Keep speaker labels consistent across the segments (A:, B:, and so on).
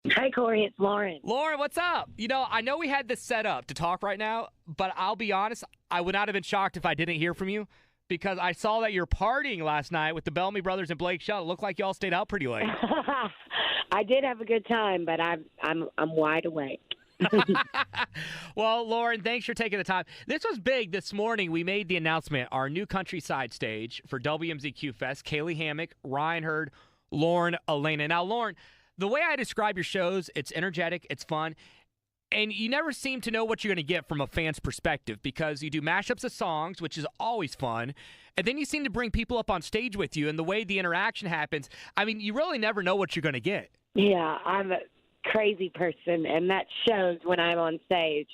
A: Hey, Corey, it's Lauren.
B: Lauren, what's up? I know we had this set up to talk right now, but I'll be honest, I would not have been shocked if I didn't hear from you because I saw that you're partying last night with the Bellamy brothers and Blake Shelton. It looked like y'all stayed out pretty late.
A: I did have a good time, but I'm wide awake.
B: Well, Lauren, thanks for taking the time. This was big this morning. We made the announcement, our new countryside stage for WMZQ Fest. Kaylee Hammock, Ryan Hurd, Lauren, Alaina. Now, Lauren, the way I describe your shows, it's energetic, it's fun, and you never seem to know what you're going to get from a fan's perspective because you do mashups of songs, which is always fun, and then you seem to bring people up on stage with you, and the way the interaction happens, I mean, you really never know what you're going to get.
A: Yeah, I'm a crazy person, and that shows when I'm on stage.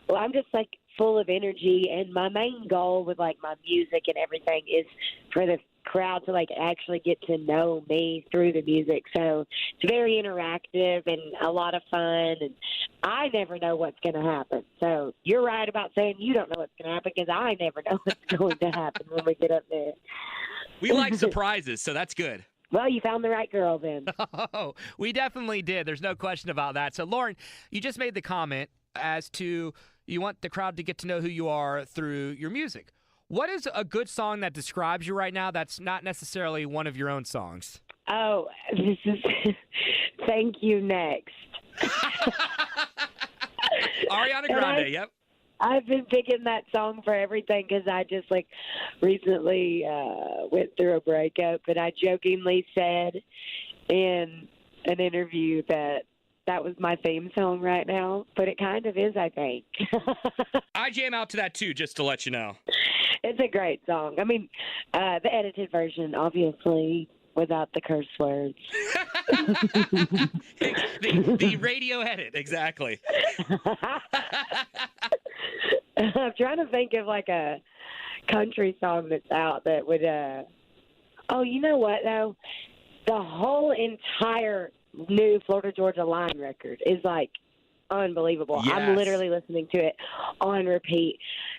A: Well, I'm just like full of energy, and my main goal with like my music and everything is for the crowd to like actually get to know me through the music. So it's very interactive and a lot of fun, and I never know what's going to happen. So you're right about saying you don't know what's going to happen because I never know what's going to happen when we get up there.
B: We like surprises, so that's good.
A: Well, you found the right girl then.
B: Oh, we definitely did. There's no question about that. So, Lauren, you just made the comment as to you want the crowd to get to know who you are through your music. What is a good song that describes you right now that's not necessarily one of your own songs?
A: Oh, this is Thank You Next.
B: Ariana Grande, yep.
A: I've been picking that song for everything because I just like recently went through a breakup, and I jokingly said in an interview that was my theme song right now, but it kind of is, I think.
B: I jam out to that too, just to let you know.
A: It's a great song. I mean, the edited version, obviously, without the curse words.
B: the radio edit, exactly.
A: I'm trying to think of like a country song that's out that would. Oh, you know what though? The whole entire new Florida Georgia Line record is like unbelievable.
B: Yes.
A: I'm literally listening to it on repeat.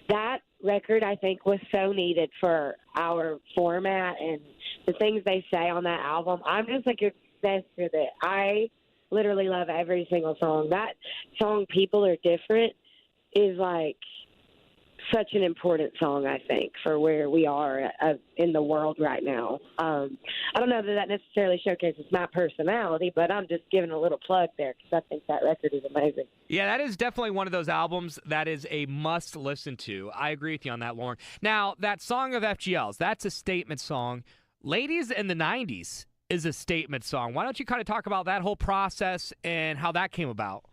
A: That record, I think, was so needed for our format and the things they say on that album. I'm just like obsessed with it. I literally love every single song. That song, People Are Different, is like such an important song, I think, for where we are in the world right now. I don't know that necessarily showcases my personality, but I'm just giving a little plug there because I think that record is amazing.
B: Yeah, that is definitely one of those albums that is a must listen to. I agree with you on that, Lauren. Now, that song of FGL's, that's a statement song. Ladies in the 90s is a statement song. Why don't you kind of talk about that whole process and how that came about?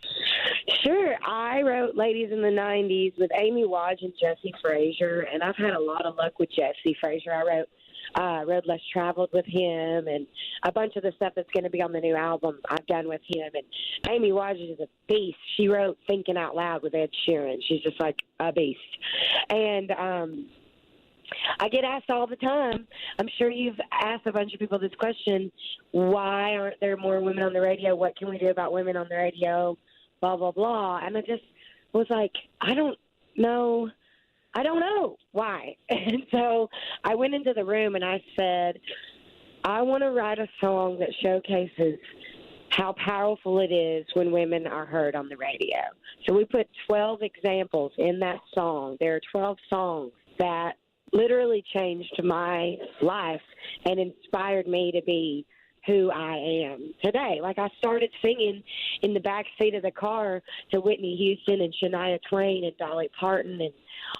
A: Sure. I wrote Ladies in the 90s with Amy Wadge and Jesse Frazier, and I've had a lot of luck with Jesse Frazier. I wrote Road Less Traveled with him, and a bunch of the stuff that's going to be on the new album I've done with him. And Amy Wadge is a beast. She wrote Thinking Out Loud with Ed Sheeran. She's just like a beast. And I get asked all the time, I'm sure you've asked a bunch of people this question, why aren't there more women on the radio? What can we do about women on the radio? Blah, blah, blah. And I just was like, I don't know why. And so I went into the room and I said, I want to write a song that showcases how powerful it is when women are heard on the radio. So we put 12 examples in that song. There are 12 songs that literally changed my life and inspired me to be who I am today. Like I started singing in the back seat of the car to Whitney Houston and Shania Twain and Dolly Parton and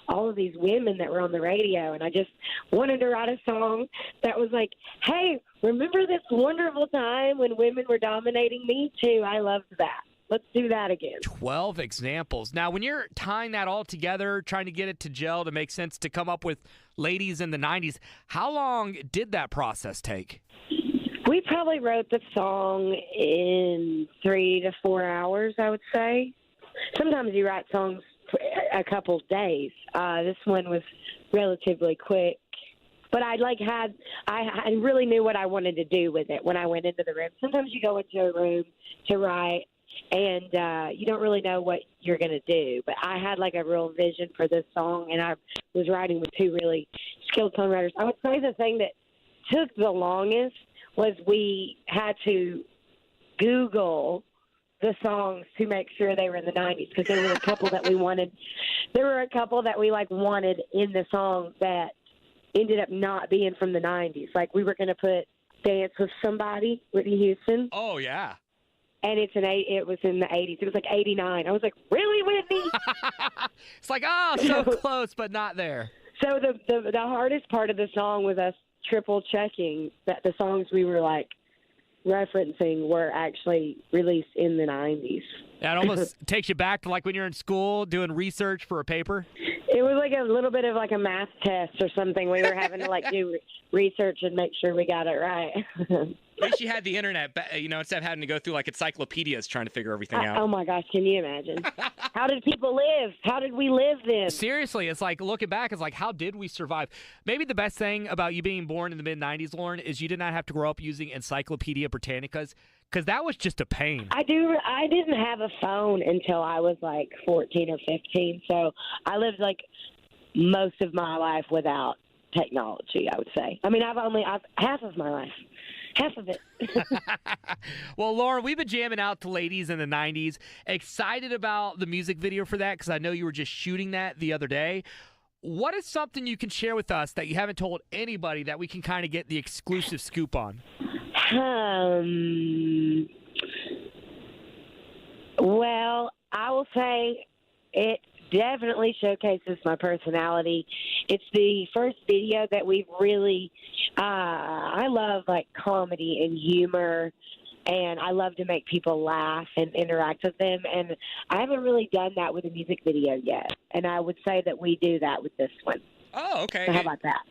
A: all of these women that were on the radio. And I just wanted to write a song that was like, hey, remember this wonderful time when women were dominating? Me too. I loved that. Let's do that again.
B: 12 examples. Now, when you're tying that all together, trying to get it to gel to make sense to come up with Ladies in the 90s, how long did that process take?
A: We probably wrote the song in 3 to 4 hours, I would say. Sometimes you write songs for a couple days. This one was relatively quick. But I really knew what I wanted to do with it when I went into the room. Sometimes you go into a room to write, and you don't really know what you're going to do. But I had like a real vision for this song, and I was writing with two really skilled songwriters. I would say the thing that took the longest was we had to Google the songs to make sure they were in the 90s because there were a couple that we wanted. There were a couple that we wanted in the song that ended up not being from the 90s. Like we were going to put Dance with Somebody, Whitney Houston.
B: Oh, yeah.
A: And it was in the 80s. It was like 89. I was like, really, Whitney?
B: It's like, oh, so close, but not there.
A: So the hardest part of the song was us triple checking that the songs we were referencing were actually released in the 90s.
B: That almost takes you back to like when you're in school doing research for a paper.
A: It was like a little bit of like a math test or something. We were having to do research and make sure we got it right.
B: At least you had the internet, instead of having to go through like encyclopedias trying to figure everything out.
A: Oh my gosh, can you imagine? How did people live? How did we live then?
B: Seriously, it's like looking back, it's like, how did we survive? Maybe the best thing about you being born in the mid-90s, Lauren, is you did not have to grow up using Encyclopedia Britannicas, because that was just a pain.
A: I didn't have a phone until I was 14 or 15, so I lived most of my life without technology, I would say. I mean, I've half of my life. Half of it.
B: Well, Lauren, we've been jamming out to Ladies in the 90s. Excited about the music video for that because I know you were just shooting that the other day. What is something you can share with us that you haven't told anybody that we can kind of get the exclusive scoop on?
A: Well, I will say it definitely showcases my personality. It's the first video that we've really I love comedy and humor, and I love to make people laugh and interact with them, and I haven't really done that with a music video yet, and I would say that we do that with this one.
B: Oh, okay.
A: So how about that?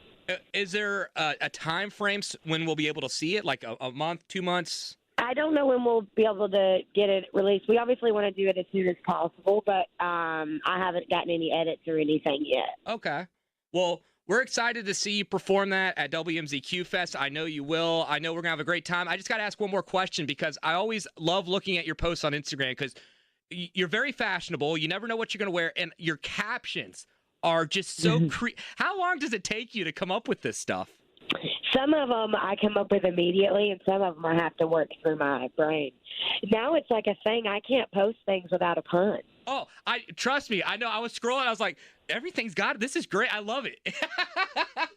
B: Is there a time frame when we'll be able to see it, like a month, 2 months?
A: I don't know when we'll be able to get it released. We obviously want to do it as soon as possible, but I haven't gotten any edits or anything yet.
B: Okay. Well, we're excited to see you perform that at WMZQ Fest. I know you will. I know we're going to have a great time. I just got to ask one more question because I always love looking at your posts on Instagram because you're very fashionable. You never know what you're going to wear, and your captions are just so How long does it take you to come up with this stuff?
A: Some of them I come up with immediately, and some of them I have to work through my brain. Now it's like a thing. I can't post things without a pun.
B: Oh, trust me. I know. I was scrolling. I was like, everything's got it. This is great. I love it.
A: It's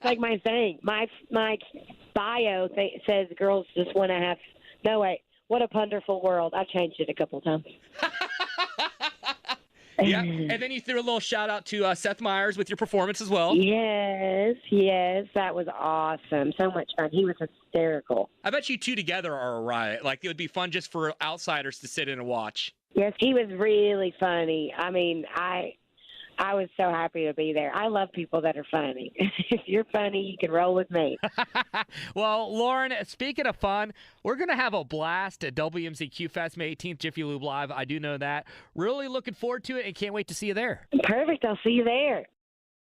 A: like my thing. My bio says girls just want to have. No, wait. What a wonderful world. I changed it a couple times.
B: Yeah, and then you threw a little shout out to Seth Meyers with your performance as well.
A: Yes, that was awesome. So much fun. He was hysterical.
B: I bet you two together are a riot. It would be fun just for outsiders to sit in and watch.
A: Yes, he was really funny. I mean, I was so happy to be there. I love people that are funny. If you're funny, you can roll with me.
B: Well, Lauren, speaking of fun, we're going to have a blast at WMZQ Fest May 18th, Jiffy Lube Live. I do know that. Really looking forward to it and can't wait to see you there.
A: Perfect. I'll see you there.